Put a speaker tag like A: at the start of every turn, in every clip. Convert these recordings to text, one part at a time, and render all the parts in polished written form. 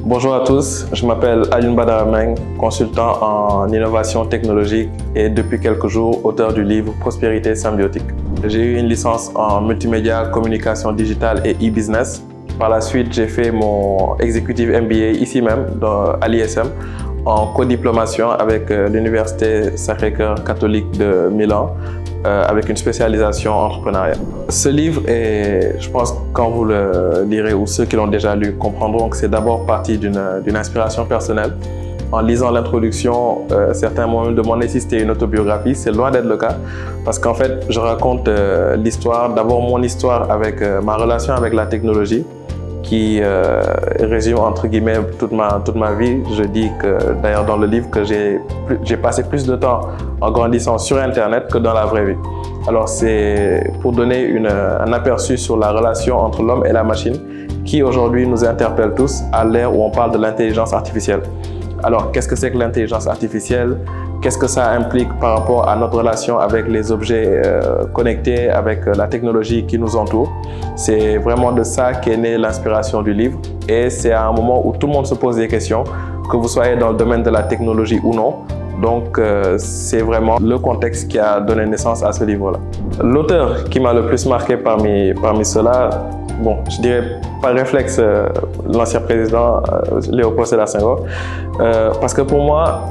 A: Bonjour à tous, je m'appelle Alioune Badara Meng, consultant en innovation technologique et depuis quelques jours auteur du livre Prospérité symbiotique. J'ai eu une licence en multimédia, communication digitale et e-business. Par la suite, j'ai fait mon executive MBA ici même à l'ISM en codiplomation avec l'Université Sacré-Cœur catholique de Milan avec une spécialisation en entrepreneuriat. Ce livre est, je pense, quand vous le lirez ou ceux qui l'ont déjà lu comprendront que c'est d'abord parti d'une inspiration personnelle. En lisant l'introduction, certains m'ont même demandé si c'était une autobiographie. C'est loin d'être le cas parce qu'en fait, je raconte l'histoire, d'abord mon histoire avec ma relation avec la technologie qui résume entre guillemets toute ma vie. Je dis que d'ailleurs dans le livre que j'ai passé plus de temps en grandissant sur Internet que dans la vraie vie. Alors c'est pour donner un aperçu sur la relation entre l'homme et la machine qui aujourd'hui nous interpelle tous à l'ère où on parle de l'intelligence artificielle. Alors qu'est-ce que c'est que l'intelligence artificielle? Qu'est-ce que ça implique par rapport à notre relation avec les objets connectés, avec la technologie qui nous entoure? C'est vraiment de ça qu'est née l'inspiration du livre et c'est à un moment où tout le monde se pose des questions, que vous soyez dans le domaine de la technologie ou non. Donc c'est vraiment le contexte qui a donné naissance à ce livre-là. L'auteur qui m'a le plus marqué parmi ceux-là, bon, je dirais par réflexe l'ancien président Léopold Sédar Senghor, parce que pour moi,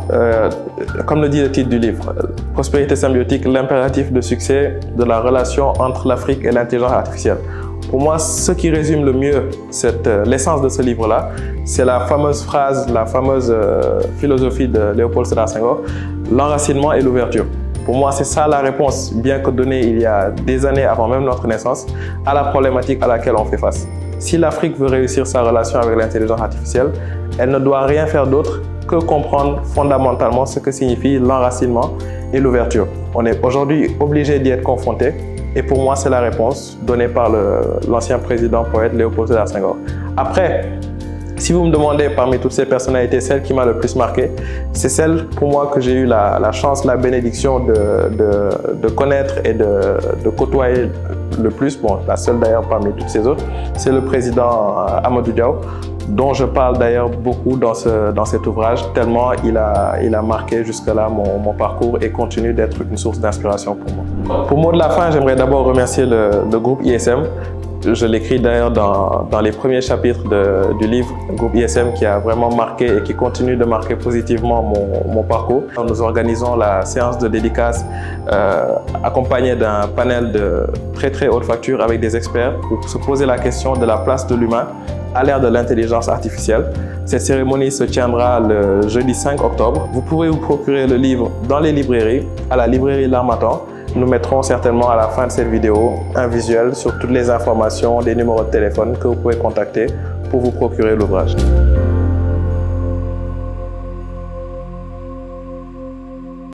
A: comme le dit le titre du livre, Prospérité symbiotique, l'impératif de succès de la relation entre l'Afrique et l'intelligence artificielle. Pour moi, ce qui résume le mieux l'essence de ce livre-là, c'est la fameuse phrase, la fameuse philosophie de Léopold Sédar Senghor, l'enracinement et l'ouverture. Pour moi, c'est ça la réponse, bien que donnée il y a des années avant même notre naissance, à la problématique à laquelle on fait face. Si l'Afrique veut réussir sa relation avec l'intelligence artificielle, elle ne doit rien faire d'autre que comprendre fondamentalement ce que signifie l'enracinement et l'ouverture. On est aujourd'hui obligé d'y être confronté. Et pour moi, c'est la réponse donnée par l'ancien président poète Léopold Sédar Senghor. Après, si vous me demandez parmi toutes ces personnalités, celle qui m'a le plus marqué, c'est celle pour moi que j'ai eu la chance, la bénédiction de connaître et de côtoyer le plus. Bon, la seule d'ailleurs parmi toutes ces autres, c'est le président Amadou Diaw, dont je parle d'ailleurs beaucoup dans cet ouvrage, tellement il a marqué jusque-là mon parcours et continue d'être une source d'inspiration pour moi. Pour mot de la fin, j'aimerais d'abord remercier le groupe ISM. Je l'écris d'ailleurs dans les premiers chapitres du livre, le groupe ISM qui a vraiment marqué et qui continue de marquer positivement mon parcours. Nous organisons la séance de dédicace accompagnée d'un panel de très haute facture avec des experts pour se poser la question de la place de l'humain à l'ère de l'intelligence artificielle. Cette cérémonie se tiendra le jeudi 5 octobre. Vous pourrez vous procurer le livre dans les librairies, à la librairie L'Harmattan. Nous mettrons certainement à la fin de cette vidéo un visuel sur toutes les informations, des numéros de téléphone que vous pouvez contacter pour vous procurer l'ouvrage.